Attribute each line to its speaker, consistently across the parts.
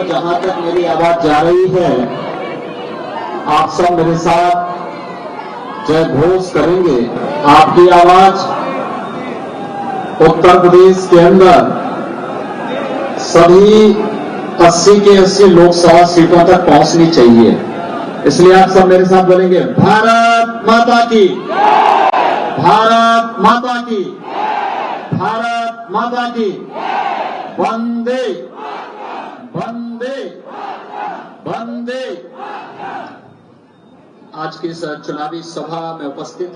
Speaker 1: पर जहां तक मेरी आवाज जा रही है, आप सब मेरे साथ जय घोष करेंगे। आपकी आवाज उत्तर प्रदेश के अंदर सभी 80 के 80 लोकसभा सीटों तक पहुंचनी चाहिए। इसलिए आप सब मेरे साथ बोलेंगे, भारत माता की, भारत माता की, भारत माता की, वंदे वंदे वंदे। आज की इस चुनावी सभा में उपस्थित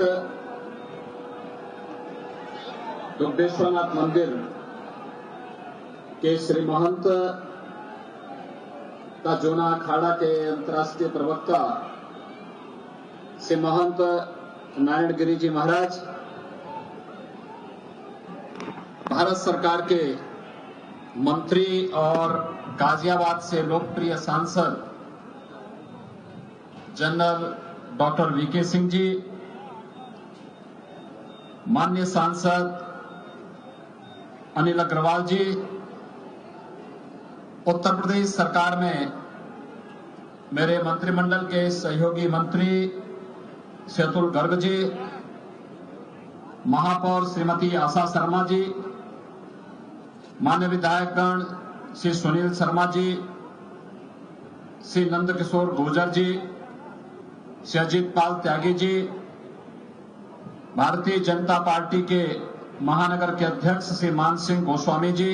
Speaker 1: दुग्धेश्वरनाथ मंदिर के श्री महंत का जोना अखाड़ा के अंतर्राष्ट्रीय प्रवक्ता श्री महंत नारायण गिरी जी महाराज, भारत सरकार के मंत्री और गाजियाबाद से लोकप्रिय सांसद general doctor VK Singh ji, माननीय सांसद अनिल अग्रवाल जी, उत्तर प्रदेश सरकार में मेरे मंत्रिमंडल के सहयोगी मंत्री श्री अतुल गर्ग जी, महापौर श्रीमती आशा शर्मा जी, मान्य विधायकगण श्री सुनील शर्मा जी, श्री नंदकिशोर गुर्जर जी, श्री अजीत पाल त्यागी जी, भारतीय जनता पार्टी के महानगर के अध्यक्ष श्री मान सिंह गोस्वामी जी,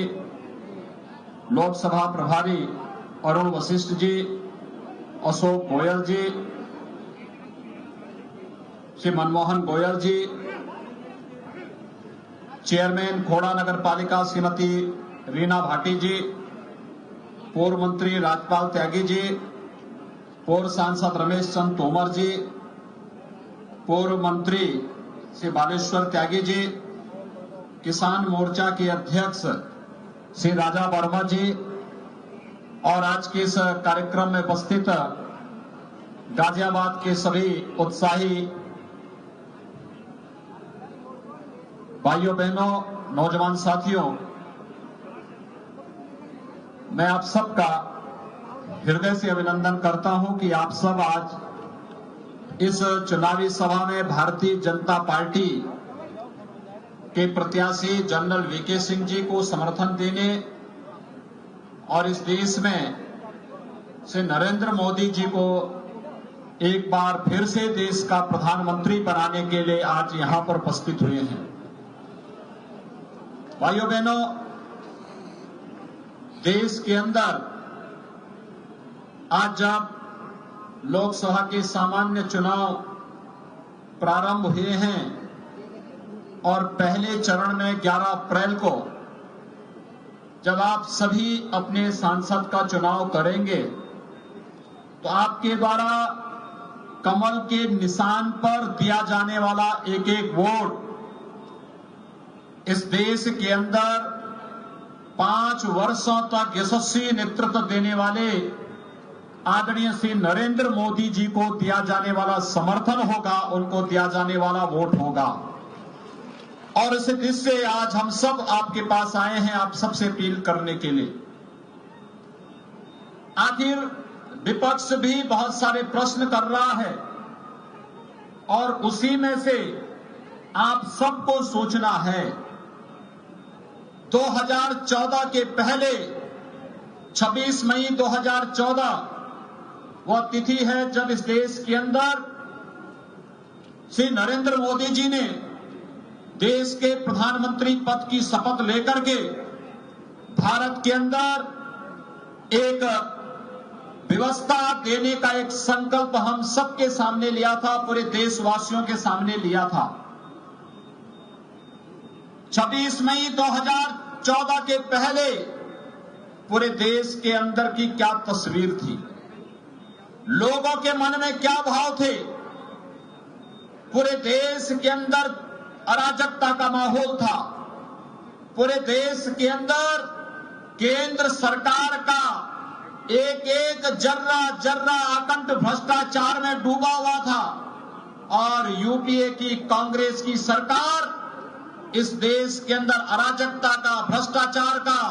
Speaker 1: लोकसभा प्रभारी अरुण वशिष्ठ जी, अशोक गोयल जी, श्री मनमोहन गोयल जी, चेयरमैन खोड़ा नगर पालिका श्रीमती रीना भाटी जी, पूर्व मंत्री राजपाल त्यागी जी, पूर्व सांसद रमेश चंद तोमर जी, पूर्व मंत्री श्री बालेश्वर त्यागी जी, किसान मोर्चा के अध्यक्ष श्री राजा वर्मा जी, और आज के इस कार्यक्रम में उपस्थित गाजियाबाद के सभी उत्साही भाइयों बहनों, नौजवान साथियों, मैं आप सबका हृदय से अभिनंदन करता हूं कि आप सब आज इस चुनावी सभा में भारतीय जनता पार्टी के प्रत्याशी जनरल वीके सिंह जी को समर्थन देने और इस देश में से नरेंद्र मोदी जी को एक बार फिर से देश का प्रधानमंत्री बनाने के लिए आज यहां पर उपस्थित हुए हैं। भाइयों बहनों, देश के अंदर आज जब लोकसभा के सामान्य चुनाव प्रारंभ हुए हैं और पहले चरण में 11 अप्रैल को जब आप सभी अपने सांसद का चुनाव करेंगे तो आपके द्वारा कमल के निशान पर दिया जाने वाला एक एक वोट इस देश के अंदर 5 वर्षों तक यशस्वी नेतृत्व देने वाले आदरणीय श्री नरेंद्र मोदी जी को दिया जाने वाला समर्थन होगा, उनको दिया जाने वाला वोट होगा। और इस दृष्टि आज हम सब आपके पास आए हैं आप सबसे अपील करने के लिए। आखिर विपक्ष भी बहुत सारे प्रश्न कर रहा है और उसी में से आप सबको सोचना है। 2014 के पहले 26 मई 2014 वह तिथि है जब इस देश के अंदर श्री नरेंद्र मोदी जी ने देश के प्रधानमंत्री पद की शपथ लेकर के भारत के अंदर एक व्यवस्था देने का एक संकल्प हम सबके सामने लिया था, पूरे देशवासियों के सामने लिया था। 26 मई 2014 के पहले पूरे देश के अंदर की क्या तस्वीर थी, लोगों के मन में क्या भाव थे। पूरे देश के अंदर अराजकता का माहौल था। पूरे देश के अंदर केंद्र सरकार का एक एक जर्रा जर्रा अखंड भ्रष्टाचार में डूबा हुआ था और यूपीए की कांग्रेस की सरकार इस देश के अंदर अराजकता का, भ्रष्टाचार का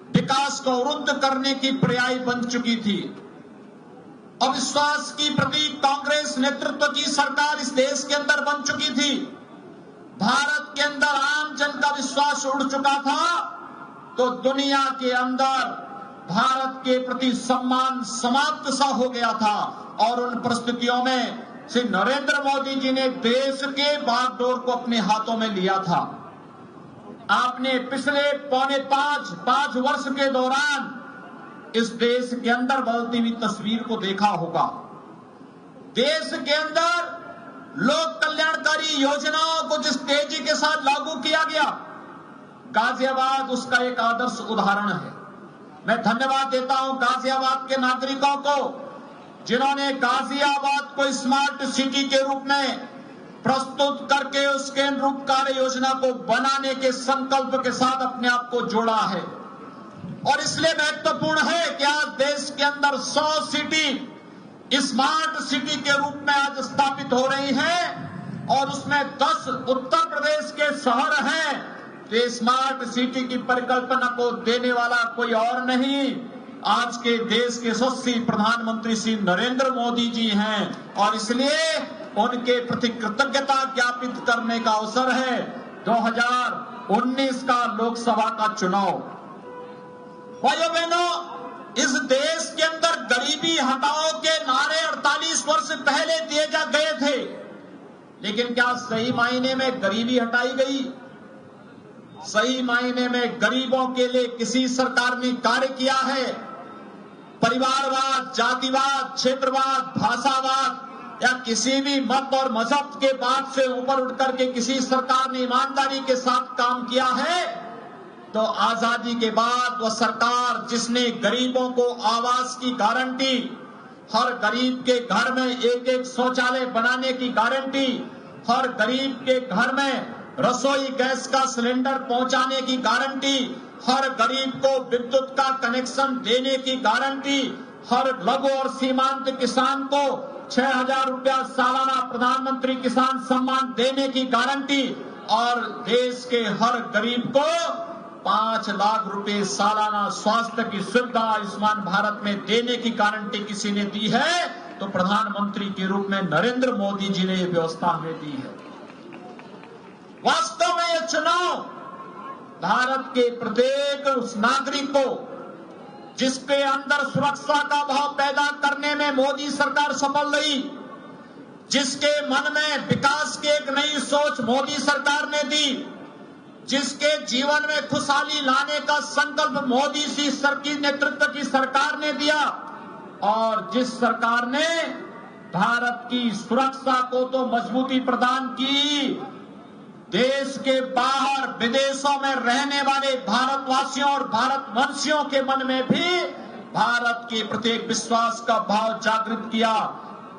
Speaker 1: विकास को अवरुद्ध करने की पर्याय बन चुकी थी। अविश्वास की प्रतीक कांग्रेस नेतृत्व की सरकार इस देश के अंदर बन चुकी थी। भारत के अंदर आम जन का विश्वास उड़ चुका था, तो दुनिया के अंदर भारत के प्रति सम्मान समाप्त सा हो गया था। और उन परिस्थितियों में श्री नरेंद्र मोदी जी ने देश के बागडोर को अपने हाथों में लिया था। आपने पिछले पौने पांच वर्ष के दौरान इस देश के अंदर बदलती हुई तस्वीर को देखा होगा। देश के अंदर लोक कल्याणकारी योजनाओं को जिस तेजी के साथ लागू किया गया, गाजियाबाद उसका एक आदर्श उदाहरण है। मैं धन्यवाद देता हूं गाजियाबाद के नागरिकों को, जिन्होंने गाजियाबाद को स्मार्ट सिटी के रूप में प्रस्तुत करके उसके अनुरूप कार्य योजना को बनाने के संकल्प के साथ अपने आप को जोड़ा है। और इसलिए महत्वपूर्ण है कि आज देश के अंदर 100 सिटी स्मार्ट सिटी के रूप में आज स्थापित हो रही हैं, और उसमें 10 उत्तर प्रदेश के शहर हैं। तो स्मार्ट सिटी की परिकल्पना को देने वाला कोई और नहीं, आज के देश के यशस्वी प्रधानमंत्री श्री नरेंद्र मोदी जी हैं। और इसलिए उनके प्रति कृतज्ञता ज्ञापित करने का अवसर है 2019 का लोकसभा का चुनाव। भाइयों बहनों, इस देश के अंदर गरीबी हटाओ के नारे 48 वर्ष पहले दिए जा गए थे, लेकिन क्या सही मायने में गरीबी हटाई गई? सही मायने में गरीबों के लिए किसी सरकार ने कार्य किया है? परिवारवाद, जातिवाद, क्षेत्रवाद, भाषावाद या किसी भी मत और मजहब के बात से ऊपर उठकर के किसी सरकार ने ईमानदारी के साथ काम किया है? तो आजादी के बाद वह सरकार जिसने गरीबों को आवास की गारंटी, हर गरीब के घर में एक शौचालय बनाने की गारंटी, हर गरीब के घर में रसोई गैस का सिलेंडर पहुंचाने की गारंटी, हर गरीब को विद्युत का कनेक्शन देने की गारंटी, हर लघु और सीमांत किसान को 6,000 रुपया सालाना प्रधानमंत्री किसान सम्मान देने की गारंटी, और देश के हर गरीब को 5 लाख रुपए सालाना स्वास्थ्य की सुविधा आयुष्मान भारत में देने की गारंटी किसी ने दी है, तो प्रधानमंत्री के रूप में नरेंद्र मोदी जी ने यह व्यवस्था हमें दी है। वास्तव में यह चुनाव भारत के प्रत्येक उस नागरिक को जिसके अंदर सुरक्षा का भाव पैदा करने में मोदी सरकार सफल रही, जिसके मन में विकास की एक नई सोच मोदी सरकार ने दी, जिसके जीवन में खुशहाली लाने का संकल्प मोदी जी की नेतृत्व की सरकार ने दिया, और जिस सरकार ने भारत की सुरक्षा को तो मजबूती प्रदान की, देश के बाहर विदेशों में रहने वाले भारतवासियों और भारतवंशियों के मन में भी भारत के प्रति विश्वास का भाव जागृत किया।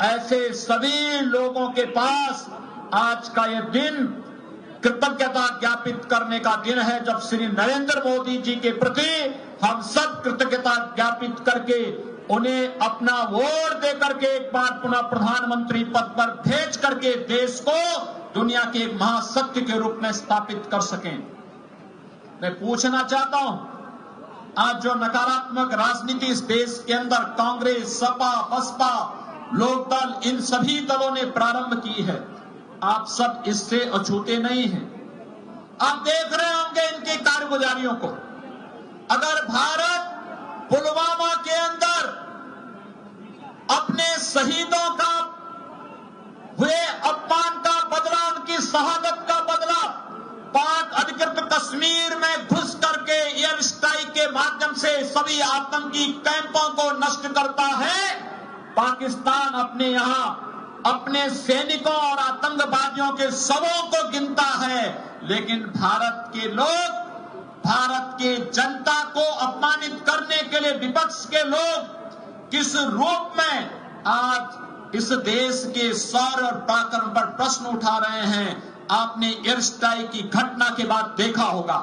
Speaker 1: ऐसे सभी लोगों के पास आज का यह दिन कृतज्ञता ज्ञापित करने का दिन है, जब श्री नरेंद्र मोदी जी के प्रति हम सब कृतज्ञता ज्ञापित करके उन्हें अपना वोट दे करके एक बार पुनः प्रधानमंत्री पद पर भेज करके देश को दुनिया के एक महाशक्ति के रूप में स्थापित कर सकें। मैं पूछना चाहता हूं, आज जो नकारात्मक राजनीति इस देश के अंदर कांग्रेस, सपा, बसपा, लोकदल, इन सभी दलों ने प्रारंभ की है, आप सब इससे अछूते नहीं हैं। आप देख रहे होंगे इनकी कारगुजारियों को। अगर भारत पुलवामा के अंदर अपने शहीदों का हुए अपमान का बदला, उनकी शहादत का बदला पाक अधिकृत कश्मीर में घुस करके एयर स्ट्राइक के माध्यम से सभी आतंकी कैंपों को नष्ट करता है, पाकिस्तान अपने यहां अपने सैनिकों और आतंकवादियों के शवों को गिनता है, लेकिन भारत के लोग, भारत के जनता को अपमानित करने के लिए विपक्ष के लोग किस रूप में आज इस देश के शौर्य और पराक्रम पर प्रश्न उठा रहे हैं, आपने एयर स्ट्राइक की घटना के बाद देखा होगा।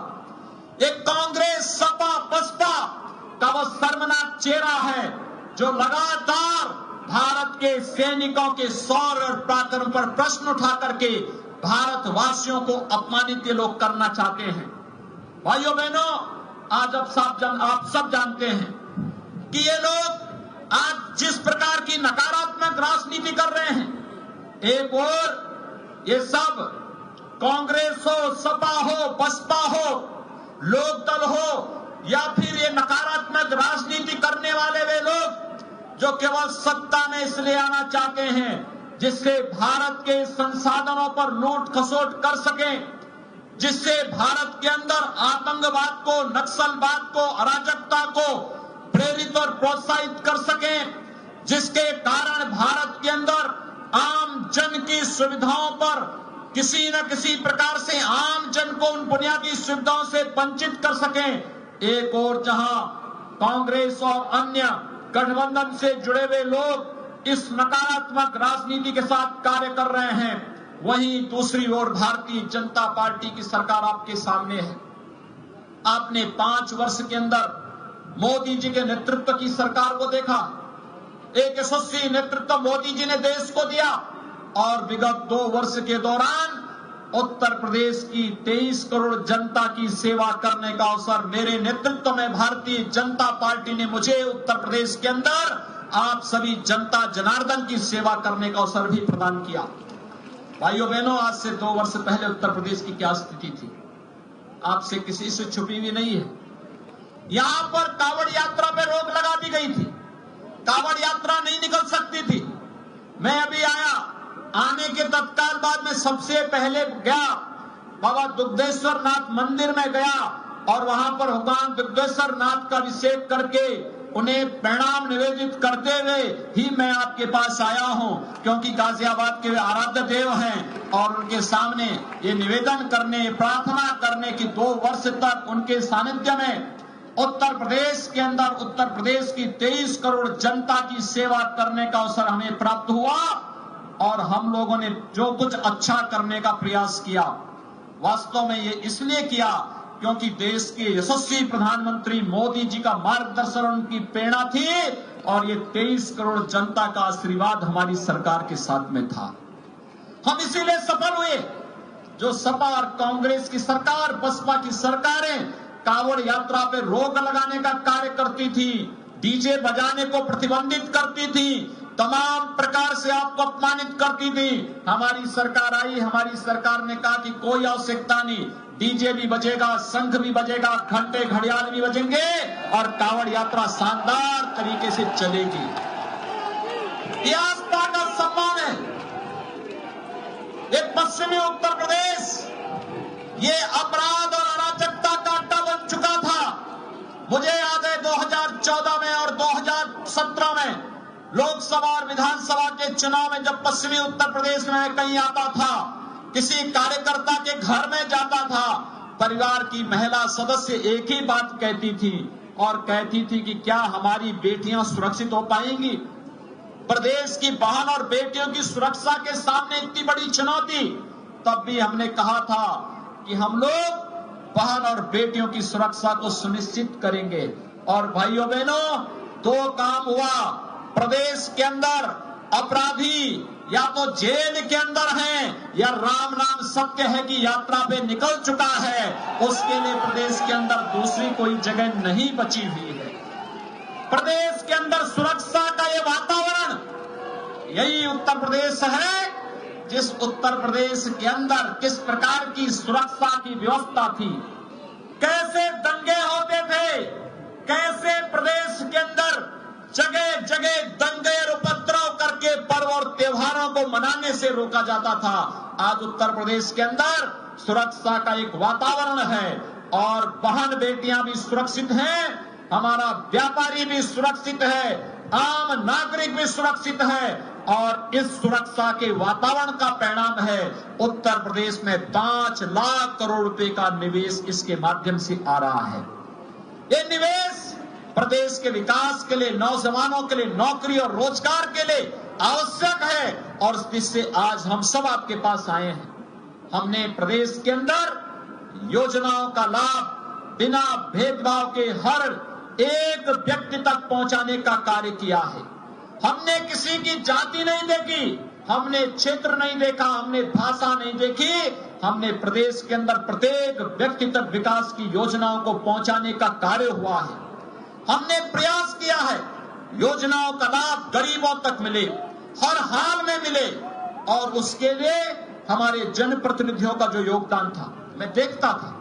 Speaker 1: एक कांग्रेस, सपा, बसपा का वो शर्मनाक चेहरा है जो लगातार भारत के सैनिकों के शौर्य और पराक्रम पर प्रश्न उठा करके भारतवासियों को अपमानित ये लोग करना चाहते हैं। भाइयों बहनों, आज आप सब जानते हैं कि ये लोग आज जिस प्रकार की नकारात्मक राजनीति कर रहे हैं, एक और ये सब कांग्रेस हो, सपा हो, बसपा हो, लोकदल हो या फिर ये नकारात्मक राजनीति करने वाले वे लोग जो केवल सत्ता में इसलिए आना चाहते हैं जिससे भारत के संसाधनों पर लूट खसोट कर सकें, जिससे भारत के अंदर आतंकवाद को, नक्सलवाद को, अराजकता को प्रेरित और प्रोत्साहित कर सकें, जिसके कारण भारत के अंदर आम जन की सुविधाओं पर किसी न किसी प्रकार से आम जन को उन बुनियादी सुविधाओं से वंचित कर सकें। एक और जहां कांग्रेस और अन्य गठबंधन से जुड़े हुए लोग इस नकारात्मक राजनीति के साथ कार्य कर रहे हैं, वहीं दूसरी ओर भारतीय जनता पार्टी की सरकार आपके सामने है। आपने 5 वर्ष के अंदर मोदी जी के नेतृत्व की सरकार को देखा। एक यशस्वी नेतृत्व मोदी जी ने देश को दिया और विगत 2 वर्ष के दौरान उत्तर प्रदेश की 23 करोड़ जनता की सेवा करने का अवसर मेरे नेतृत्व में भारतीय जनता पार्टी ने मुझे उत्तर प्रदेश के अंदर आप सभी जनता जनार्दन की सेवा करने का अवसर भी प्रदान किया। भाइयों बहनों, आज से 2 वर्ष पहले उत्तर प्रदेश की क्या स्थिति थी आपसे किसी से छुपी हुई नहीं है। यहां पर कांवड़ यात्रा पे रोक लगा दी गई थी, कांवड़ यात्रा नहीं निकल सकती थी। मैं अभी आया, आने के तत्काल बाद में सबसे पहले गया बाबा दुग्धेश्वर नाथ मंदिर में गया और वहां पर भगवान दुग्धेश्वर नाथ का अभिषेक करके उन्हें प्रणाम निवेदित करते हुए ही मैं आपके पास आया हूं, क्योंकि गाजियाबाद के आराध्य देव हैं और उनके सामने ये निवेदन करने, प्रार्थना करने की 2 वर्ष तक उनके सानिध्य में उत्तर प्रदेश के अंदर उत्तर प्रदेश की 23 करोड़ जनता की सेवा करने का अवसर हमें प्राप्त हुआ और हम लोगों ने जो कुछ अच्छा करने का प्रयास किया, वास्तव में ये इसलिए किया क्योंकि देश के यशस्वी प्रधानमंत्री मोदी जी का मार्गदर्शन उनकी प्रेरणा थी और ये 23 करोड़ जनता का आशीर्वाद हमारी सरकार के साथ में था। हम इसीलिए सफल हुए। जो सपा और कांग्रेस की सरकार, बसपा की सरकारें कांवड़ यात्रा पे रोक लगाने का कार्य करती थी, डीजे बजाने को प्रतिबंधित करती थी, तमाम प्रकार से आपको अपमानित करती थी। हमारी सरकार आई, हमारी सरकार ने कहा कि कोई आवश्यकता नहीं, डीजे भी बजेगा, शंख भी बजेगा, घंटे घड़ियाल भी बजेंगे और कांवड़ यात्रा शानदार तरीके से चलेगी। ये आस्था का सम्मान है। ये पश्चिमी उत्तर प्रदेश ये अपराध और अराजकता का अड्डा बन चुका था। मुझे याद है 2014 में और 2017 में लोकसभा और विधानसभा के चुनाव में जब पश्चिमी उत्तर प्रदेश में कहीं आता था, किसी कार्यकर्ता के घर में जाता था, परिवार की महिला सदस्य एक ही बात कहती थी और कहती थी कि क्या हमारी बेटियां सुरक्षित हो पाएंगी। प्रदेश की बहन और बेटियों की सुरक्षा के सामने इतनी बड़ी चुनौती, तब भी हमने कहा था कि हम लोग बहन और बेटियों की सुरक्षा को सुनिश्चित करेंगे। और भाइयों बहनों, 2 काम हुआ। प्रदेश के अंदर अपराधी या तो जेल के अंदर हैं या राम नाम सत्य है कि यात्रा पे निकल चुका है, उसके लिए प्रदेश के अंदर दूसरी कोई जगह नहीं बची हुई है। प्रदेश के अंदर सुरक्षा का ये वातावरण, यही उत्तर प्रदेश है जिस उत्तर प्रदेश के अंदर किस प्रकार की सुरक्षा की व्यवस्था थी, कैसे दंगे होते थे, कैसे प्रदेश के अंदर जगह जगह दंगे और उपद्रव करके पर्व और त्योहारों को मनाने से रोका जाता था। आज उत्तर प्रदेश के अंदर सुरक्षा का एक वातावरण है और बहन बेटियां भी सुरक्षित हैं, हमारा व्यापारी भी सुरक्षित है, आम नागरिक भी सुरक्षित है और इस सुरक्षा के वातावरण का परिणाम है उत्तर प्रदेश में 5 लाख करोड़ रुपए का निवेश इसके माध्यम से आ रहा है। ये निवेश प्रदेश के विकास के लिए, नौजवानों के लिए, नौकरी और रोजगार के लिए आवश्यक है और जिससे आज हम सब आपके पास आए हैं। हमने प्रदेश के अंदर योजनाओं का लाभ बिना भेदभाव के हर एक व्यक्ति तक पहुंचाने का कार्य किया है। हमने किसी की जाति नहीं देखी, हमने क्षेत्र नहीं देखा, हमने भाषा नहीं देखी, हमने प्रदेश के अंदर प्रत्येक व्यक्ति तक विकास की योजनाओं को पहुंचाने का कार्य हुआ है। हमने प्रयास किया है योजनाओं का लाभ गरीबों तक मिले, हर हाल में मिले, और उसके लिए हमारे जनप्रतिनिधियों का जो योगदान था मैं देखता था,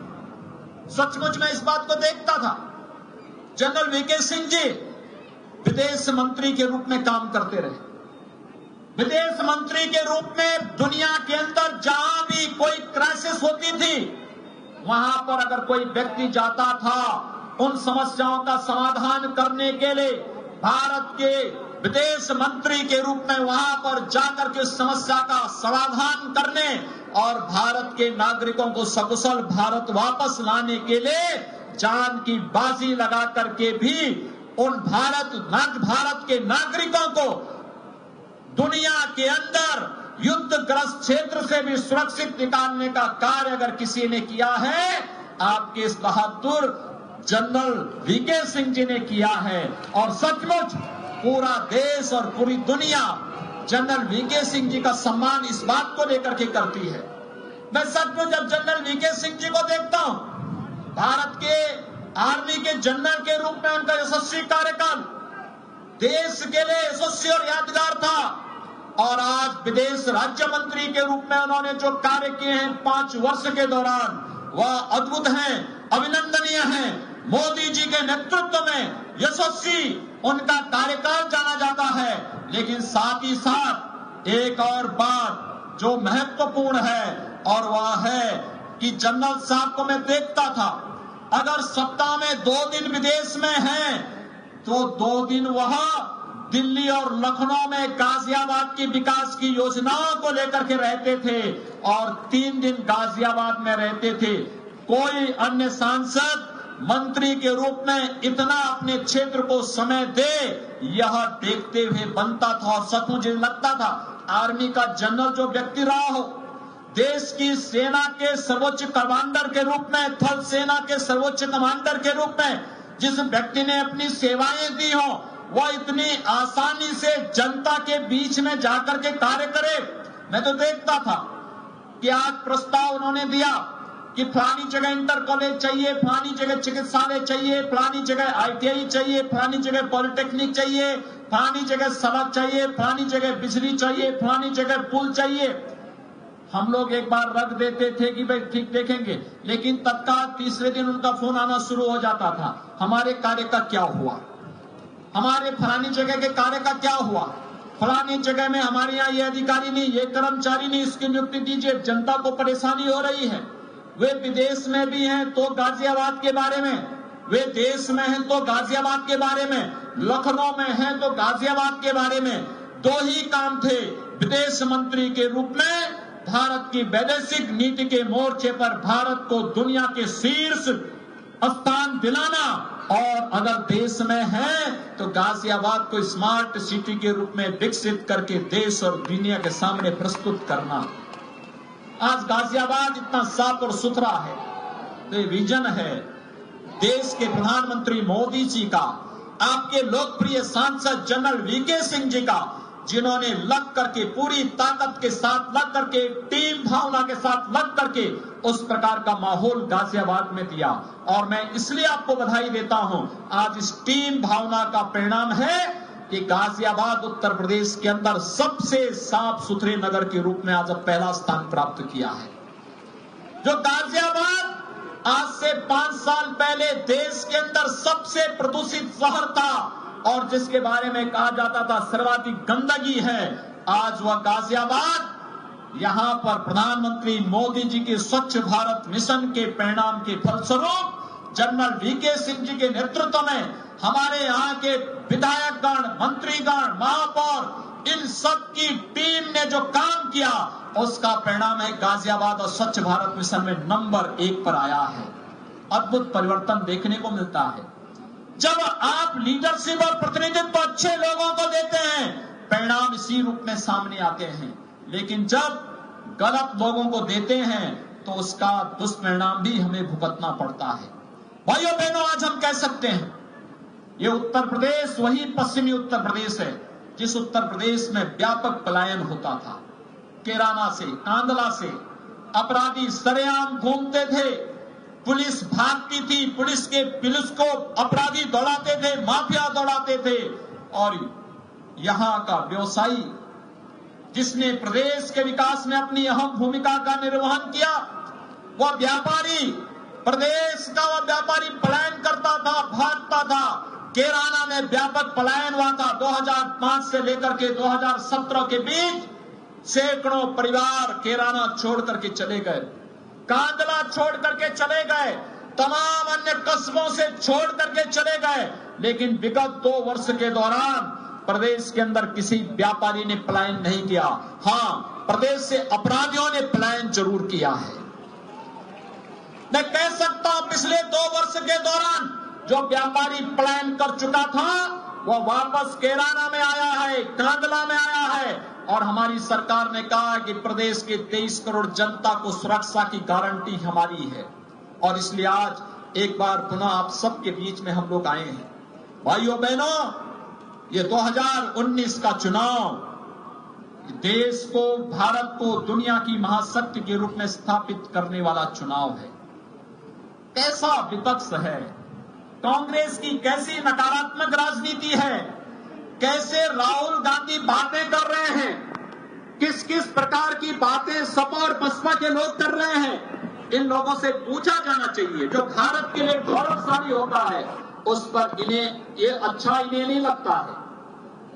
Speaker 1: सचमुच में इस बात को देखता था। जनरल वीके सिंह जी विदेश मंत्री के रूप में काम करते रहे। विदेश मंत्री के रूप में दुनिया के अंदर जहां भी कोई क्राइसिस होती थी, वहां पर अगर कोई व्यक्ति जाता था उन समस्याओं का समाधान करने के लिए, भारत के विदेश मंत्री के रूप में वहां पर जाकर के समस्या का समाधान करने और भारत के नागरिकों को सकुशल भारत वापस लाने के लिए जान की बाजी लगा करके भी उन भारत के नागरिकों को दुनिया के अंदर युद्धग्रस्त क्षेत्र से भी सुरक्षित निकालने का कार्य अगर किसी ने किया है, आपके इस बहादुर जनरल वीके सिंह जी ने किया है। और सचमुच पूरा देश और पूरी दुनिया जनरल वीके सिंह जी का सम्मान इस बात को लेकर के करती है। मैं सचमुच जब जनरल वीके सिंह जी को देखता हूं, भारत के आर्मी के जनरल के रूप में उनका यशस्वी कार्यकाल देश के लिए यशस्वी और यादगार था, और आज विदेश राज्य मंत्री के रूप में उन्होंने जो कार्य किए हैं 5 वर्ष के दौरान, वह अद्भुत हैं, अभिनंदनीय हैं। मोदी जी के नेतृत्व में यशस्वी उनका कार्यकाल जाना जाता है। लेकिन साथ ही साथ एक और बात जो महत्वपूर्ण है, और वह है कि जनरल साहब को मैं देखता था, अगर सप्ताह में 2 दिन विदेश में हैं, तो 2 दिन वहां दिल्ली और लखनऊ में गाजियाबाद की विकास की योजनाओं को लेकर के रहते थे, और 3 दिन गाजियाबाद में रहते थे। कोई अन्य सांसद मंत्री के रूप में इतना अपने क्षेत्र को समय दे, यह देखते हुए बनता था। और सचमुच लगता था आर्मी का जनरल जो व्यक्ति रहा हो, देश की सेना के सर्वोच्च कमांडर के रूप में, थल सेना के सर्वोच्च कमांडर के रूप में जिस व्यक्ति ने अपनी सेवाएं दी हो, वह इतनी आसानी से जनता के बीच में जाकर के कार्य करे। मैं तो देखता था कि आज प्रस्ताव उन्होंने दिया कि फलानी जगह इंटर कॉलेज चाहिए, फलानी जगह चिकित्सालय चाहिए, फलानी जगह ITI चाहिए, फलानी जगह पॉलिटेक्निक चाहिए, फलानी जगह सड़क चाहिए, फलानी जगह बिजली चाहिए, फलानी जगह पुल चाहिए। हम लोग एक बार रख देते थे कि भाई ठीक देखेंगे, लेकिन तत्काल तीसरे दिन उनका फोन आना शुरू हो जाता था, हमारे कार्य का क्या हुआ, हमारे फलानी जगह के कार्य का क्या हुआ, फलानी जगह में हमारे यहाँ ये अधिकारी नहीं, ये कर्मचारी नहीं, इसकी नियुक्ति दीजिए, जनता को परेशानी हो रही है। वे विदेश में भी हैं तो गाजियाबाद के बारे में, वे देश में हैं तो गाजियाबाद के बारे में, लखनऊ में हैं तो गाजियाबाद के बारे में। 2 ही काम थे विदेश मंत्री के रूप में, भारत की वैदेशिक नीति के मोर्चे पर भारत को दुनिया के शीर्ष स्थान दिलाना, और अगर देश में है तो गाजियाबाद को स्मार्ट सिटी के रूप में विकसित करके देश और दुनिया के सामने प्रस्तुत करना। आज गाजियाबाद इतना साफ और सुथरा है, तो ये विजन है देश के प्रधानमंत्री मोदी जी का, आपके लोकप्रिय सांसद जनरल वीके सिंह जी का, जिन्होंने लग करके पूरी ताकत के साथ लग करके, टीम भावना के साथ लग करके उस प्रकार का माहौल गाजियाबाद में दिया। और मैं इसलिए आपको बधाई देता हूं, आज इस टीम भावना का परिणाम है कि गाजियाबाद उत्तर प्रदेश के अंदर सबसे साफ सुथरे नगर के रूप में आज पहला स्थान प्राप्त किया है। जो गाजियाबाद आज से 5 साल पहले देश के अंदर सबसे प्रदूषित शहर था और जिसके बारे में कहा जाता था सर्वाधिक गंदगी है, आज वह गाजियाबाद यहां पर प्रधानमंत्री मोदी जी के स्वच्छ भारत मिशन के परिणाम के फलस्वरूप जनरल वीके सिंह जी के नेतृत्व में हमारे यहाँ के विधायकगण, मंत्रीगण, महापौर, इन सब की टीम ने जो काम किया उसका परिणाम है गाजियाबाद और स्वच्छ भारत मिशन में नंबर 1 पर आया है। अद्भुत परिवर्तन देखने को मिलता है जब आप लीडरशिप और प्रतिनिधित्व अच्छे लोगों को देते हैं, परिणाम इसी रूप में सामने आते हैं। लेकिन जब गलत लोगों को देते हैं तो उसका दुष्परिणाम भी हमें भुगतना पड़ता है। भाइयों बहनों, आज हम कह सकते हैं ये उत्तर प्रदेश वही पश्चिमी उत्तर प्रदेश है जिस उत्तर प्रदेश में व्यापक पलायन होता था, कैराना से, कांदला से अपराधी सरेआम घूमते थे, पुलिस भागती थी, पुलिस को अपराधी दौड़ाते थे, माफिया दौड़ाते थे, और यहां का व्यवसायी जिसने प्रदेश के विकास में अपनी अहम भूमिका का निर्वहन किया, वह व्यापारी, प्रदेश का वह व्यापारी पलायन करता था, भागता था। कैराना में व्यापक पलायन हुआ था। 2005 से लेकर के 2017 के बीच सैकड़ों परिवार कैराना छोड़ करके चले गए, कांदला छोड़ करके चले गए, तमाम अन्य कस्बों से छोड़ करके चले गए। लेकिन विगत 2 वर्ष के दौरान प्रदेश के अंदर किसी व्यापारी ने पलायन नहीं किया। हां, प्रदेश से अपराधियों ने पलायन जरूर किया है। मैं कह सकता हूं पिछले 2 वर्ष के दौरान जो व्यापारी पलायन कर चुका था वह वापस कैराना में आया है, कांदला में आया है, और हमारी सरकार ने कहा कि प्रदेश के 23 करोड़ जनता को सुरक्षा की गारंटी हमारी है। और इसलिए आज एक बार पुनः आप सबके बीच में हम लोग आए हैं। भाइयों बहनों, ये 2019 का चुनाव देश को, भारत को दुनिया की महाशक्ति के रूप में स्थापित करने वाला चुनाव है। कैसा विपक्ष है, कांग्रेस की कैसी नकारात्मक राजनीति है, कैसे राहुल गांधी बातें कर रहे हैं, किस किस प्रकार की बातें सपा और बसपा के लोग कर रहे हैं, इन लोगों से पूछा जाना चाहिए। जो भारत के लिए गौरवशाली होता है उस पर इन्हें ये अच्छा इन्हें नहीं लगता है।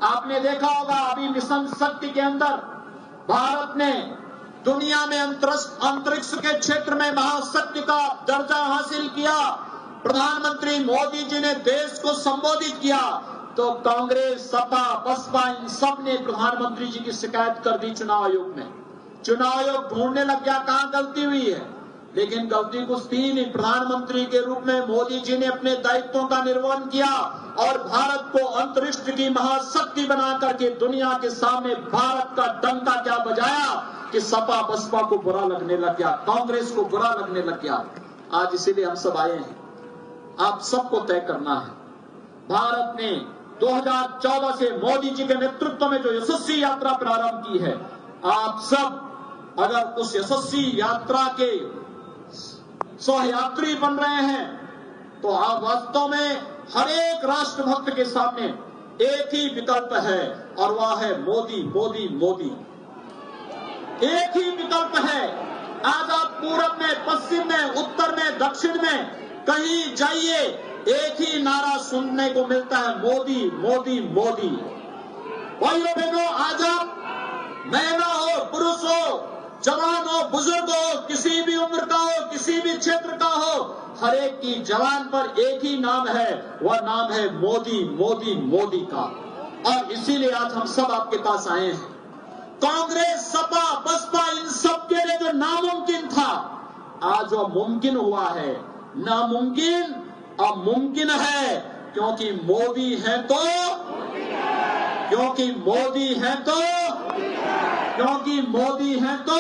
Speaker 1: आपने देखा होगा अभी मिशन शक्ति के अंदर भारत ने दुनिया में अंतरिक्ष के क्षेत्र में महाशक्ति का दर्जा हासिल किया। प्रधानमंत्री मोदी जी ने देश को संबोधित किया तो कांग्रेस, सपा, बसपा इन सब ने प्रधानमंत्री जी की शिकायत कर दी चुनाव आयोग में। चुनाव आयोग ढूंढने लग गया कहां गलती हुई है, लेकिन गलती कुछ थी नहीं। प्रधानमंत्री के रूप में मोदी जी ने अपने दायित्वों का निर्वहन किया और भारत को अंतरिक्ष की महाशक्ति बना करके दुनिया के सामने भारत का डंका क्या बजाया कि सपा बसपा को बुरा लगने लग गया, कांग्रेस को बुरा लगने लग गया। आज इसीलिए हम सब आए हैं। आप सबको तय करना है। भारत ने 2014 से मोदी जी के नेतृत्व में जो यशस्वी यात्रा प्रारंभ की है, आप सब अगर उस यशस्वी यात्रा के सहयात्री बन रहे हैं तो आप वास्तव में हर एक राष्ट्रभक्त के सामने एक ही विकल्प है और वह है मोदी, मोदी, मोदी। एक ही विकल्प है। आज आप पूरब में, पश्चिम में, उत्तर में, दक्षिण में कहीं जाइए, एक ही नारा सुनने को मिलता है, मोदी, मोदी, मोदी। भाइयों बहनों, आज आप महिला हो, पुरुष हो, जवान हो, बुजुर्ग हो, किसी भी उम्र का हो, किसी भी क्षेत्र का हो, हर एक की जवान पर एक ही नाम है, वह नाम है मोदी, मोदी, मोदी का। और इसीलिए आज हम सब आपके पास आए हैं। कांग्रेस, सपा, बसपा इन सब के लिए जो नामुमकिन था आज वह मुमकिन हुआ है। नामुमकिन अब मुमकिन है क्योंकि मोदी है तो, क्योंकि मोदी है तो, क्योंकि मोदी है तो,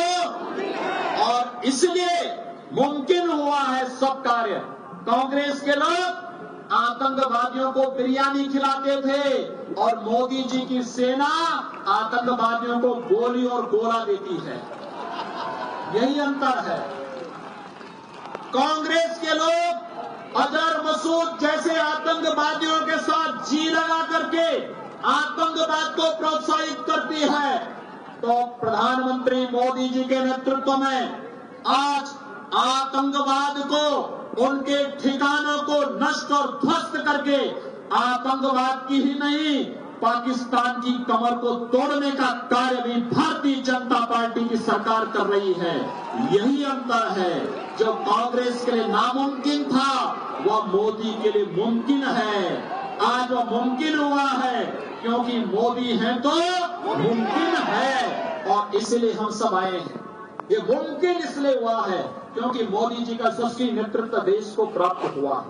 Speaker 1: और इसलिए मुमकिन हुआ है सब कार्य। कांग्रेस के लोग आतंकवादियों को बिरयानी खिलाते थे और मोदी जी की सेना आतंकवादियों को गोली और गोला देती है। यही अंतर है। कांग्रेस के लोग अजहर मसूद जैसे आतंकवादियों के साथ जी लगा करके आतंकवाद को प्रोत्साहित करती है, तो प्रधानमंत्री मोदी जी के नेतृत्व में आज आतंकवाद को, उनके ठिकानों को नष्ट और ध्वस्त करके आतंकवाद की ही नहीं पाकिस्तान की कमर को तोड़ने का कार्य भी भारतीय जनता पार्टी की सरकार कर रही है। यही अंतर है। जो कांग्रेस के लिए नामुमकिन था वह मोदी के लिए मुमकिन है। आज वह मुमकिन हुआ है क्योंकि मोदी है तो मुमकिन है, और इसलिए हम सब आए हैं। ये मुमकिन इसलिए हुआ है क्योंकि मोदी जी का यशस्वी नेतृत्व देश को प्राप्त हुआ,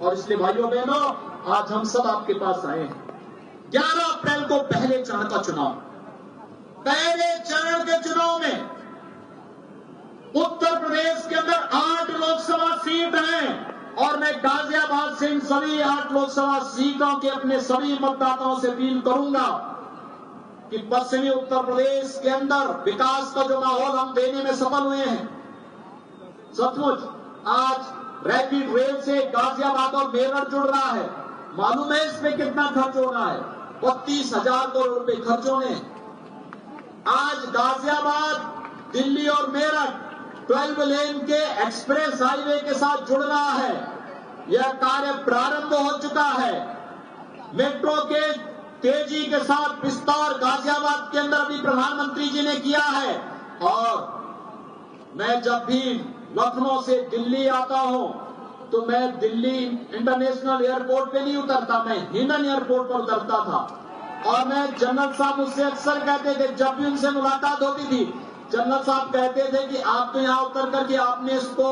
Speaker 1: और इसलिए भाइयों बहनों आज हम सब आपके पास आए हैं। 11 अप्रैल को पहले चरण का चुनाव, पहले चरण के चुनाव में उत्तर प्रदेश के अंदर 8 लोकसभा सीट हैं, और मैं गाजियाबाद से इन सभी 8 लोकसभा सीटों के अपने सभी मतदाताओं से अपील करूंगा कि पश्चिमी उत्तर प्रदेश के अंदर विकास का जो माहौल हम देने में सफल हुए हैं। सचमुच आज रैपिड रेल से गाजियाबाद और मेरठ जुड़ रहा है। मालूम है इसमें कितना खर्च हो रहा है? 32,000 करोड़ रुपए खर्च होने। आज गाजियाबाद, दिल्ली और मेरठ 12 लेन के एक्सप्रेस हाईवे के साथ जुड़ रहा है। यह कार्य प्रारंभ हो चुका है। मेट्रो के तेजी के साथ विस्तार गाजियाबाद के अंदर अभी प्रधानमंत्री जी ने किया है। और मैं जब भी लखनऊ से दिल्ली आता हूं तो मैं दिल्ली इंटरनेशनल एयरपोर्ट पे नहीं उतरता, मैं हिंडन एयरपोर्ट पर उतरता था। और मैं जनरल साहब मुझसे अक्सर कहते थे, जब भी उनसे मुलाकात होती थी, जनरल साहब कहते थे कि आप तो यहाँ उतर करके आपने इसको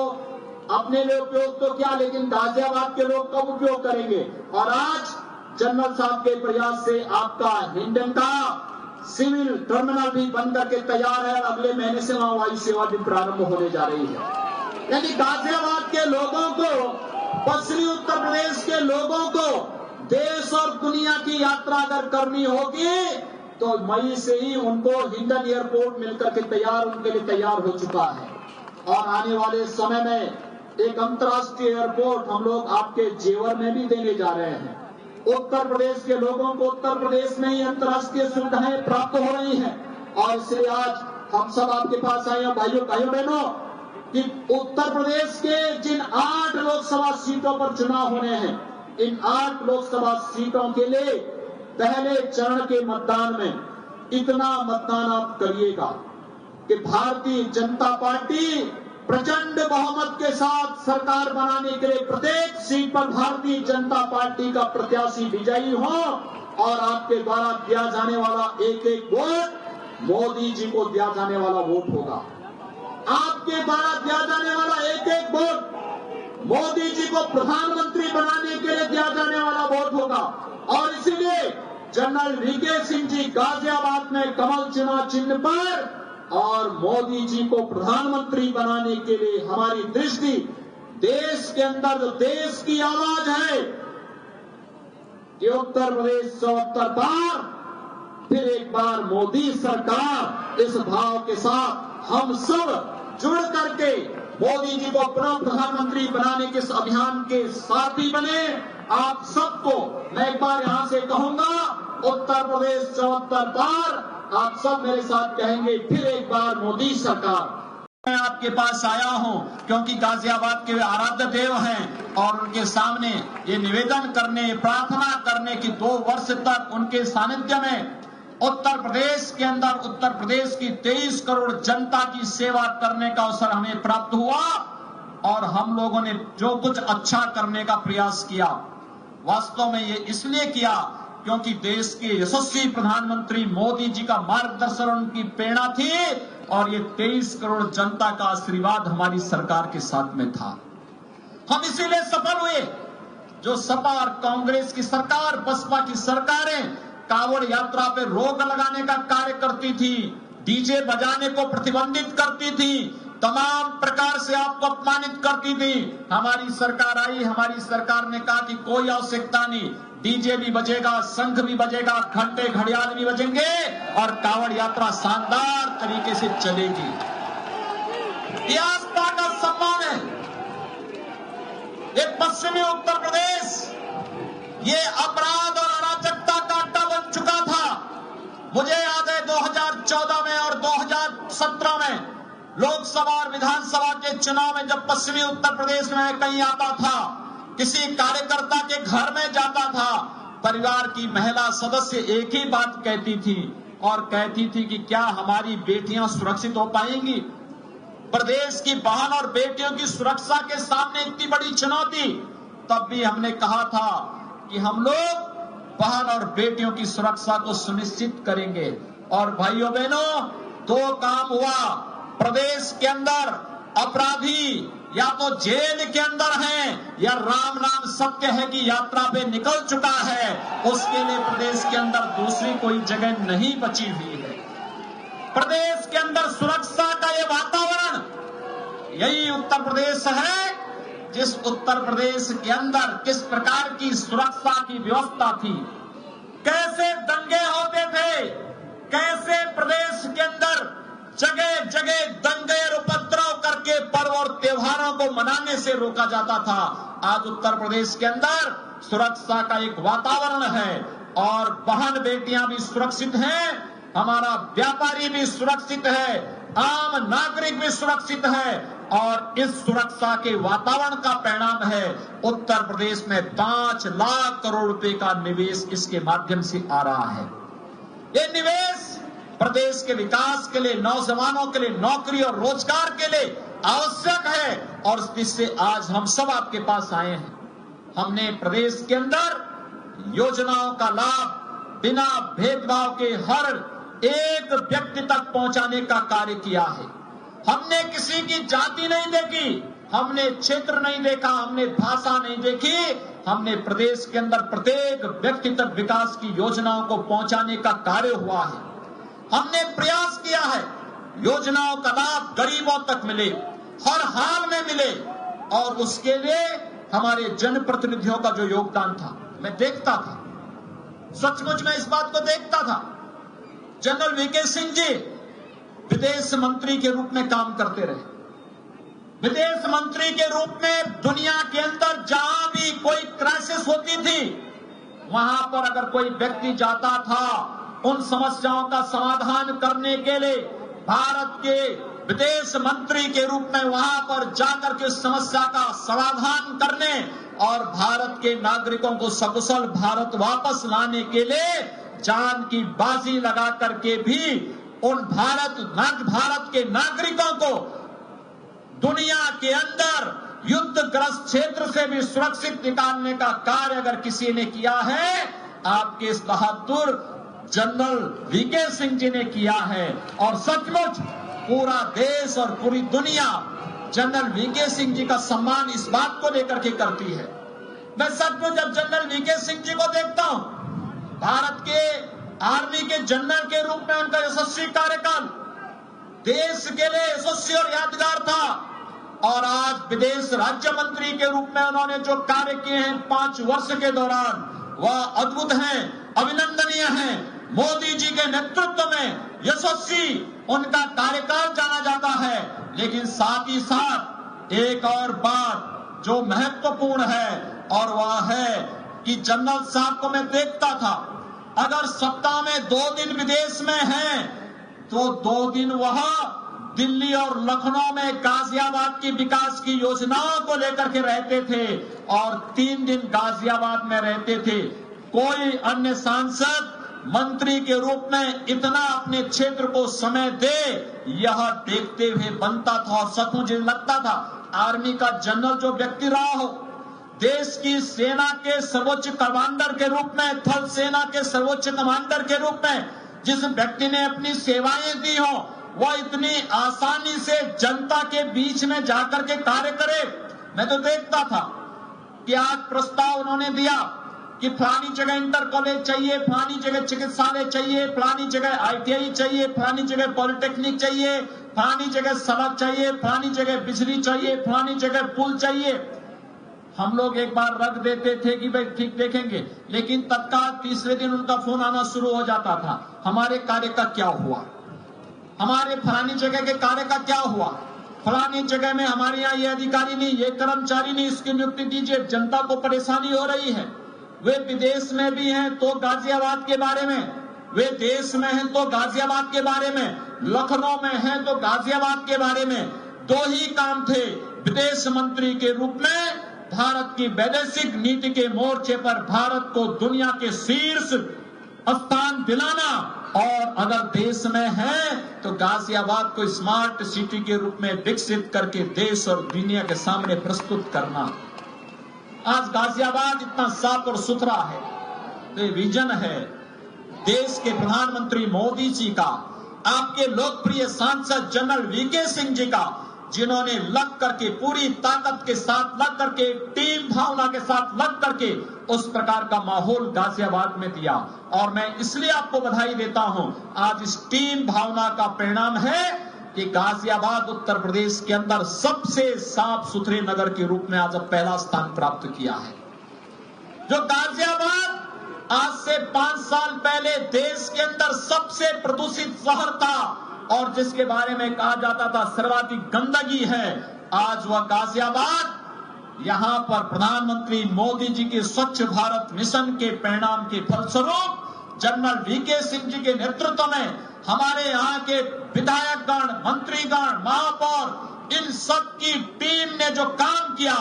Speaker 1: अपने लिए उपयोग तो किया, लेकिन गाजियाबाद के लोग कब उपयोग करेंगे? और आज जनरल साहब के प्रयास से आपका हिंडन का सिविल टर्मिनल भी बन करके तैयार है। अगले महीने से वहां वायु सेवा भी प्रारंभ होने जा रही है। यानी गाजियाबाद के लोगों को, पश्चिमी उत्तर प्रदेश के लोगों को देश और दुनिया की यात्रा अगर करनी होगी तो मई से ही उनको हिंडन एयरपोर्ट मिलकर के उनके लिए तैयार हो चुका है। और आने वाले समय में एक अंतर्राष्ट्रीय एयरपोर्ट हम लोग आपके जेवर में भी देने जा रहे हैं। उत्तर प्रदेश के लोगों को उत्तर प्रदेश में ही अंतर्राष्ट्रीय सुविधाएं प्राप्त हो रही हैं। और इसलिए आज हम सब आपके पास आए हैं भाइयों बहनों कि उत्तर प्रदेश के जिन 8 लोकसभा सीटों पर चुनाव होने हैं, इन 8 लोकसभा सीटों के लिए पहले चरण के मतदान में इतना मतदान आप करिएगा कि भारतीय जनता पार्टी प्रचंड बहुमत के साथ सरकार बनाने के लिए प्रत्येक सीट पर भारतीय जनता पार्टी का प्रत्याशी विजयी हो और आपके द्वारा दिया जाने वाला एक एक वोट मोदी जी को दिया जाने वाला वोट होगा। आपके द्वारा दिया जाने वाला एक एक वोट मोदी जी को प्रधानमंत्री बनाने के लिए दिया जाने वाला वोट होगा। और इसीलिए जनरल वीके सिंह जी गाजियाबाद में कमल चुनाव चिन्ह पर और मोदी जी को प्रधानमंत्री बनाने के लिए हमारी दृष्टि देश के अंदर जो देश की आवाज है कि उत्तर प्रदेश से उत्तर पार, फिर एक बार मोदी सरकार, इस भाव के साथ हम सब जुड़ करके मोदी जी को पुनः प्रधानमंत्री बनाने के इस अभियान के साथी बने। आप सबको मैं एक बार यहां से कहूंगा, उत्तर प्रदेश से उत्तर पार, आप सब मेरे साथ कहेंगे फिर एक बार मोदी सरकार। मैं आपके पास आया हूं क्योंकि गाजियाबाद के आराध्य देव हैं और उनके सामने ये निवेदन करने, प्रार्थना करने की 2 वर्ष तक उनके सानिध्य में उत्तर प्रदेश के अंदर उत्तर प्रदेश की 23 करोड़ जनता की सेवा करने का अवसर हमें प्राप्त हुआ। और हम लोगों ने जो कुछ अच्छा करने का प्रयास किया, वास्तव में ये इसलिए किया क्योंकि देश के यशस्वी प्रधानमंत्री मोदी जी का मार्गदर्शन उनकी प्रेरणा थी और ये 23 करोड़ जनता का आशीर्वाद हमारी सरकार के साथ में था। हम इसीलिए सफल हुए। जो सपा और कांग्रेस की सरकार, बसपा की सरकारें कांवड़ यात्रा पे रोक लगाने का कार्य करती थी, डीजे बजाने को प्रतिबंधित करती थी, तमाम प्रकार से आपको अपमानित करती थी। हमारी सरकार आई, हमारी सरकार ने कहा कि कोई आवश्यकता नहीं, डीजे भी बजेगा, शंख भी बजेगा, घंटे घड़ियाल भी बजेंगे और कांवड़ यात्रा शानदार तरीके से चलेगी। यह आस्था का सम्मान है। एक पश्चिमी उत्तर प्रदेश ये अपराध और अराजकता का अड्डा बन चुका था। मुझे याद है 2014 में और 2017 में लोकसभा और विधानसभा के चुनाव में जब पश्चिमी उत्तर प्रदेश में कहीं आता था, किसी कार्यकर्ता के घर में जाता था, परिवार की महिला सदस्य एक ही बात कहती थी और कहती थी कि क्या हमारी बेटियां सुरक्षित हो पाएंगी। प्रदेश की बहन और बेटियों की सुरक्षा के सामने इतनी बड़ी चुनौती, तब भी हमने कहा था कि हम लोग बहन और बेटियों की सुरक्षा को सुनिश्चित करेंगे। और भाइयों बहनों, 2 काम हुआ। प्रदेश के अंदर अपराधी या तो जेल के अंदर हैं या राम नाम सत्य है की यात्रा पे निकल चुका है, उसके लिए प्रदेश के अंदर दूसरी कोई जगह नहीं बची हुई है। प्रदेश के अंदर सुरक्षा का ये वातावरण, यही उत्तर प्रदेश है जिस उत्तर प्रदेश के अंदर किस प्रकार की सुरक्षा की व्यवस्था थी, कैसे दंगे होते थे, कैसे प्रदेश के अंदर जगह जगह दंगे और उपद्रव करके पर्व और त्योहारों को मनाने से रोका जाता था, आज उत्तर प्रदेश के अंदर सुरक्षा का एक वातावरण है और बहन बेटियां भी सुरक्षित हैं, हमारा व्यापारी भी सुरक्षित है, आम नागरिक भी सुरक्षित है और इस सुरक्षा के वातावरण का परिणाम है उत्तर प्रदेश में 5 लाख करोड़ रुपए का निवेश इसके माध्यम से आ रहा है। ये निवेश प्रदेश के विकास के लिए, नौजवानों के लिए, नौकरी और रोजगार के लिए आवश्यक है और इससे आज हम सब आपके पास आए हैं। हमने प्रदेश के अंदर योजनाओं का लाभ बिना भेदभाव के हर एक व्यक्ति तक पहुंचाने का कार्य किया है। हमने किसी की जाति नहीं देखी, हमने क्षेत्र नहीं देखा, हमने भाषा नहीं देखी, हमने प्रदेश के अंदर प्रत्येक व्यक्ति तक विकास की योजनाओं को पहुंचाने का कार्य हुआ है। हमने प्रयास किया है योजनाओं का लाभ गरीबों तक मिले, हर हाल में मिले और उसके लिए हमारे जनप्रतिनिधियों का जो योगदान था मैं देखता था, सचमुच में इस बात को देखता था। जनरल वीके सिंह जी विदेश मंत्री के रूप में काम करते रहे, विदेश मंत्री के रूप में दुनिया के अंदर जहां भी कोई क्राइसिस होती थी वहां पर अगर कोई व्यक्ति जाता था उन समस्याओं का समाधान करने के लिए भारत के विदेश मंत्री के रूप में वहां पर जाकर के समस्या का समाधान करने और भारत के नागरिकों को सकुशल भारत वापस लाने के लिए जान की बाजी लगा करके भी उन भारत के नागरिकों को दुनिया के अंदर युद्धग्रस्त क्षेत्र से भी सुरक्षित निकालने का कार्य अगर किसी ने किया है, आपके इस बहादुर जनरल वीके सिंह जी ने किया है और सचमुच पूरा देश और पूरी दुनिया जनरल वीके सिंह जी का सम्मान इस बात को लेकर के करती है। मैं सचमुच जब जनरल वीके सिंह जी को देखता हूं, भारत के आर्मी के जनरल के रूप में उनका यशस्वी कार्यकाल देश के लिए यशस्वी और यादगार था और आज विदेश राज्य मंत्री के रूप में उन्होंने जो कार्य किए हैं 5 वर्ष के दौरान वह अद्भुत हैं, अभिनंदनीय हैं। मोदी जी के नेतृत्व में यशस्वी उनका कार्यकाल जाना जाता है, लेकिन साथ ही साथ एक और बात जो महत्वपूर्ण है और वह है कि जनरल साहब को मैं देखता था, अगर सप्ताह में 2 दिन विदेश में हैं तो 2 दिन वहां दिल्ली और लखनऊ में गाजियाबाद की विकास की योजनाओं को लेकर के रहते थे और 3 दिन गाजियाबाद में रहते थे। कोई अन्य सांसद मंत्री के रूप में इतना अपने क्षेत्र को समय दे, यह देखते हुए बनता था और सच मुझे लगता था आर्मी का जनरल जो व्यक्ति रहा हो, देश की सेना के सर्वोच्च कमांडर के रूप में, थल सेना के सर्वोच्च कमांडर के रूप में जिस व्यक्ति ने अपनी सेवाएं दी हो, वह इतनी आसानी से जनता के बीच में जाकर के कार्य करे। मैं तो देखता था कि आज प्रस्ताव उन्होंने दिया कि फलानी जगह इंटर कॉलेज चाहिए, फलानी जगह चिकित्सालय चाहिए, फलानी जगह ITI चाहिए, फलानी जगह पॉलिटेक्निक चाहिए, फलानी जगह सड़क चाहिए, फलानी जगह बिजली चाहिए, फलानी जगह पुल चाहिए। हम लोग एक बार रख देते थे कि भाई ठीक देखेंगे, लेकिन तत्काल तीसरे दिन उनका फोन आना शुरू हो जाता था, हमारे कार्य का क्या हुआ, हमारे फलानी जगह के कार्य का क्या हुआ, फलानी जगह में हमारे यहाँ ये अधिकारी नहीं, ये कर्मचारी नहीं, इसकी नियुक्ति दीजिए, जनता को परेशानी हो रही है। वे विदेश में भी हैं तो गाजियाबाद के बारे में, वे देश में हैं तो गाजियाबाद के बारे में, लखनऊ में हैं तो गाजियाबाद के बारे में। 2 ही काम थे विदेश मंत्री के रूप में, भारत की वैदेशिक नीति के मोर्चे पर भारत को दुनिया के शीर्ष स्थान दिलाना और अगर देश में है तो गाजियाबाद को स्मार्ट सिटी के रूप में विकसित करके देश और दुनिया के सामने प्रस्तुत करना। आज गाजियाबाद इतना साफ और सुथरा है तो ये विजन है देश के प्रधानमंत्री मोदी जी का, आपके लोकप्रिय सांसद जनरल वीके सिंह जी का, जिन्होंने लग करके पूरी ताकत के साथ लग करके टीम भावना के साथ लग करके उस प्रकार का माहौल गाजियाबाद में दिया। और मैं इसलिए आपको बधाई देता हूं, आज इस टीम भावना का परिणाम है कि गाजियाबाद उत्तर प्रदेश के अंदर सबसे साफ सुथरे नगर के रूप में आज अब पहला स्थान प्राप्त किया है। जो गाजियाबाद आज से 5 साल पहले देश के अंदर सबसे प्रदूषित शहर था और जिसके बारे में कहा जाता था सर्वाधिक गंदगी है, आज वह गाजियाबाद, यहां पर प्रधानमंत्री मोदी जी के स्वच्छ भारत मिशन के परिणाम के फलस्वरूप जनरल वीके सिंह जी के नेतृत्व में हमारे यहाँ के विधायकगण, मंत्रीगण, महापौर, इन सब की टीम ने जो काम किया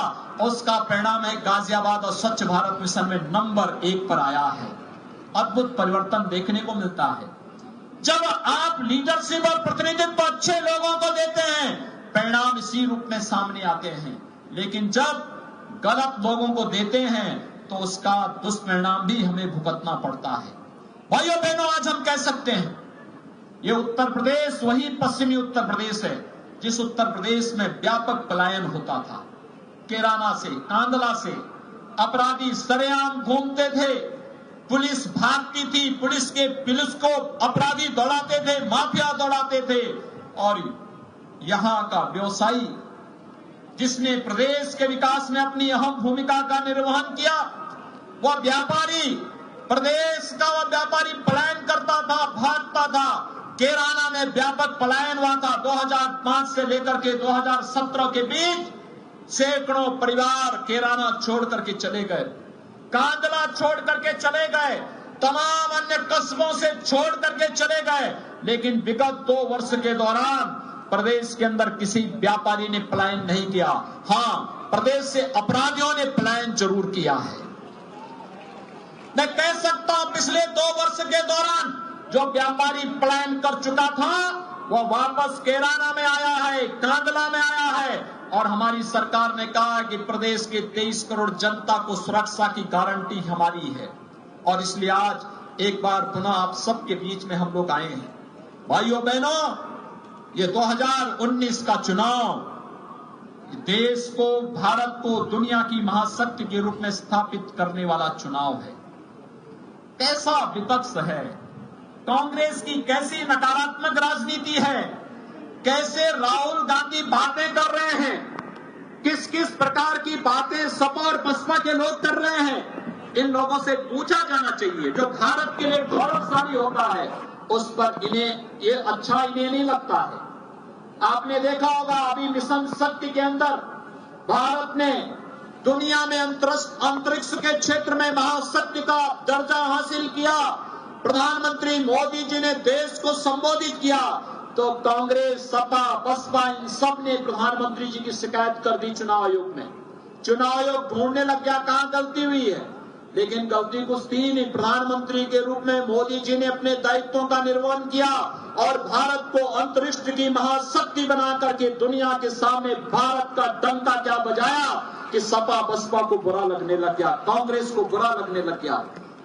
Speaker 1: उसका परिणाम है गाजियाबाद और स्वच्छ भारत मिशन में नंबर 1 पर आया है। अद्भुत परिवर्तन देखने को मिलता है। जब आप लीडरशिप और प्रतिनिधित्व अच्छे लोगों को देते हैं, परिणाम इसी रूप में सामने आते हैं, लेकिन जब गलत लोगों को देते हैं तो उसका दुष्परिणाम भी हमें भुगतना पड़ता है। भाइयों बहनों, आज हम कह सकते हैं ये उत्तर प्रदेश वही पश्चिमी उत्तर प्रदेश है जिस उत्तर प्रदेश में व्यापक पलायन होता था। कैराना से, कांदला से अपराधी सरेआम घूमते थे, पुलिस भागती थी, पुलिस को अपराधी दौड़ाते थे, माफिया दौड़ाते थे, और यहां का व्यवसायी जिसने प्रदेश के विकास में अपनी अहम भूमिका का निर्वहन किया, वह व्यापारी, प्रदेश का वह व्यापारी पलायन करता था, भागता था। कैराना में व्यापक पलायन हुआ था। 2005 से लेकर के 2017 के बीच सैकड़ों परिवार कैराना छोड़ करके चले गए, कांदला छोड़ करके चले गए, तमाम अन्य कस्बों से छोड़ करके चले गए, लेकिन विगत 2 वर्ष के दौरान प्रदेश के अंदर किसी व्यापारी ने पलायन नहीं किया। हां, प्रदेश से अपराधियों ने पलायन जरूर किया है। मैं कह सकता हूं पिछले 2 वर्ष के दौरान जो व्यापारी पलायन कर चुका था वह वापस कैराना में आया है, कांदला में आया है, और हमारी सरकार ने कहा कि प्रदेश के 23 करोड़ जनता को सुरक्षा की गारंटी हमारी है, और इसलिए आज एक बार पुनः आप सबके बीच में हम लोग आए हैं। भाइयों बहनों, ये 2019 का चुनाव देश को, भारत को दुनिया की महाशक्ति के रूप में स्थापित करने वाला चुनाव है। कैसा विपक्ष है, कांग्रेस की कैसी नकारात्मक राजनीति है, कैसे राहुल गांधी बातें कर रहे हैं, किस किस प्रकार की बातें सपा और बसपा के लोग कर रहे हैं, इन लोगों से पूछा जाना चाहिए। जो भारत के लिए गौरवशाली होता है उस पर इन्हें ये अच्छा इन्हें नहीं लगता है। आपने देखा होगा अभी मिशन शक्ति के अंदर भारत ने दुनिया में अंतरिक्ष के क्षेत्र में महाशक्ति का दर्जा हासिल किया। प्रधानमंत्री मोदी जी ने देश को संबोधित किया तो कांग्रेस, सपा, बसपा, इन सब ने प्रधानमंत्री जी की शिकायत कर दी चुनाव आयोग में। चुनाव आयोग ढूंढने लग गया कहां गलती हुई है, लेकिन गलती कुछ थी नहीं। प्रधानमंत्री के रूप में मोदी जी ने अपने दायित्वों का निर्वहन किया और भारत को अंतरिक्ष की महाशक्ति बना करके दुनिया के सामने भारत का डंका क्या बजाया कि सपा बसपा को बुरा लगने लग गया, कांग्रेस को बुरा लगने लग गया।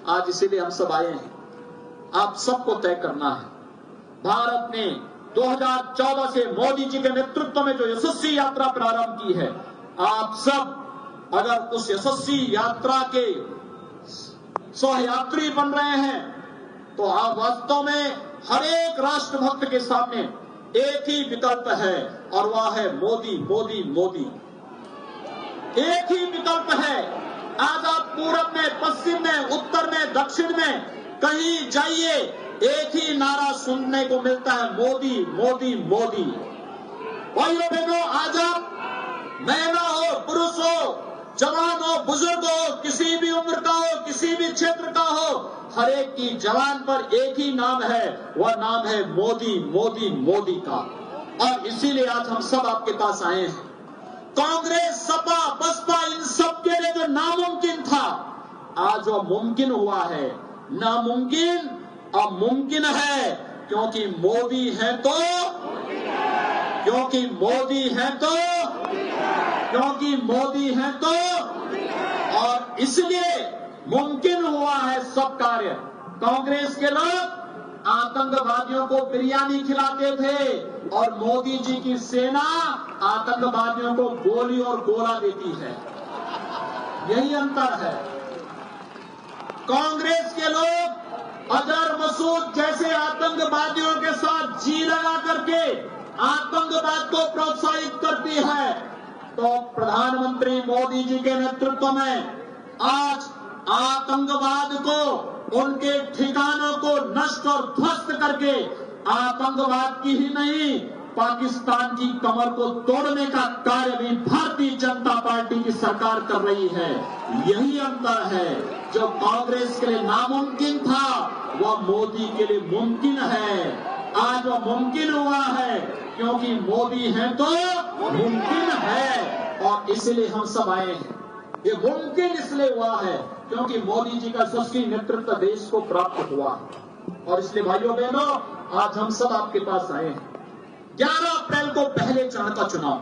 Speaker 1: आज इसीलिए हम सब आए हैं, आप सबको तय करना है। भारत ने 2014 से मोदी जी के नेतृत्व में जो यशस्वी यात्रा प्रारंभ की है, आप सब अगर उस यशस्वी यात्रा के सहयात्री बन रहे हैं तो आप वास्तव में हर एक राष्ट्रभक्त के सामने एक ही विकल्प है और वह है मोदी, मोदी, मोदी। एक ही विकल्प है। आज आप पूरब में, पश्चिम में, उत्तर में, दक्षिण में कहीं जाइए, एक ही नारा सुनने को मिलता है, मोदी, मोदी, मोदी। भाइयों बहनों, आज आप महिला हो, पुरुष हो, जवान हो, बुजुर्ग हो, किसी भी उम्र का हो, किसी भी क्षेत्र का हो, हर एक की जवान पर एक ही नाम है, वह नाम है मोदी, मोदी, मोदी का। और इसीलिए आज हम सब आपके पास आए हैं। कांग्रेस, सपा, बसपा, इन सब के लिए जो नामुमकिन था आज वो मुमकिन हुआ है। नामुमकिन अब मुमकिन है, क्योंकि मोदी है तो, क्योंकि मोदी है तो, क्योंकि मोदी है तो, और इसलिए मुमकिन हुआ है सब कार्य। कांग्रेस के लोग आतंकवादियों को बिरयानी खिलाते थे और मोदी जी की सेना आतंकवादियों को गोली और गोला देती है। यही अंतर है। कांग्रेस के लोग अजहर मसूद जैसे आतंकवादियों के साथ जी लगा करके आतंकवाद को प्रोत्साहित करती है, तो प्रधानमंत्री मोदी जी के नेतृत्व में आज आतंकवाद को, उनके ठिकानों को नष्ट और ध्वस्त करके आतंकवाद की ही नहीं, पाकिस्तान की कमर को तोड़ने का कार्य भी भारतीय जनता पार्टी की सरकार कर रही है। यही अंतर है। जो कांग्रेस के लिए नामुमकिन था वह मोदी के लिए मुमकिन है। आज वह मुमकिन हुआ है क्योंकि मोदी है तो मुमकिन है, और इसलिए हम सब आए हैं। ये मुमकिन इसलिए हुआ है क्योंकि मोदी जी का यशस्वी नेतृत्व देश को प्राप्त हुआ, और इसलिए भाइयों बहनों आज हम सब आपके पास आए हैं। 11 अप्रैल को पहले चरण का चुनाव,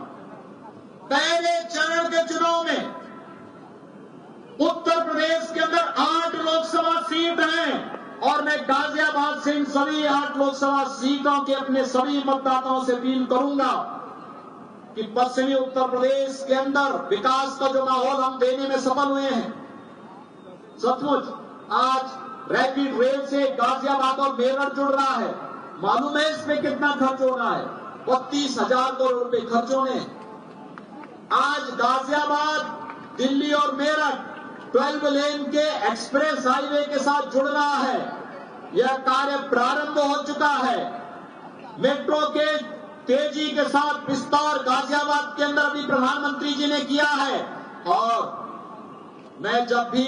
Speaker 1: पहले चरण के चुनाव में उत्तर प्रदेश के अंदर 8 लोकसभा सीट हैं, और मैं गाजियाबाद से इन सभी 8 लोकसभा सीटों के अपने सभी मतदाताओं से अपील करूंगा कि पश्चिमी उत्तर प्रदेश के अंदर विकास का जो माहौल हम देने में सफल हुए हैं। सचमुच आज रैपिड रेल से गाजियाबाद और मेरठ जुड़ रहा है। मालूम है इस पे कितना खर्च हो रहा है? 32,000 करोड़ रुपए खर्च होने। आज गाजियाबाद, दिल्ली और मेरठ 12 लेन के एक्सप्रेस हाईवे के साथ जुड़ रहा है। यह कार्य प्रारंभ हो चुका है। मेट्रो के तेजी के साथ विस्तार गाजियाबाद के अंदर भी प्रधानमंत्री जी ने किया है, और मैं जब भी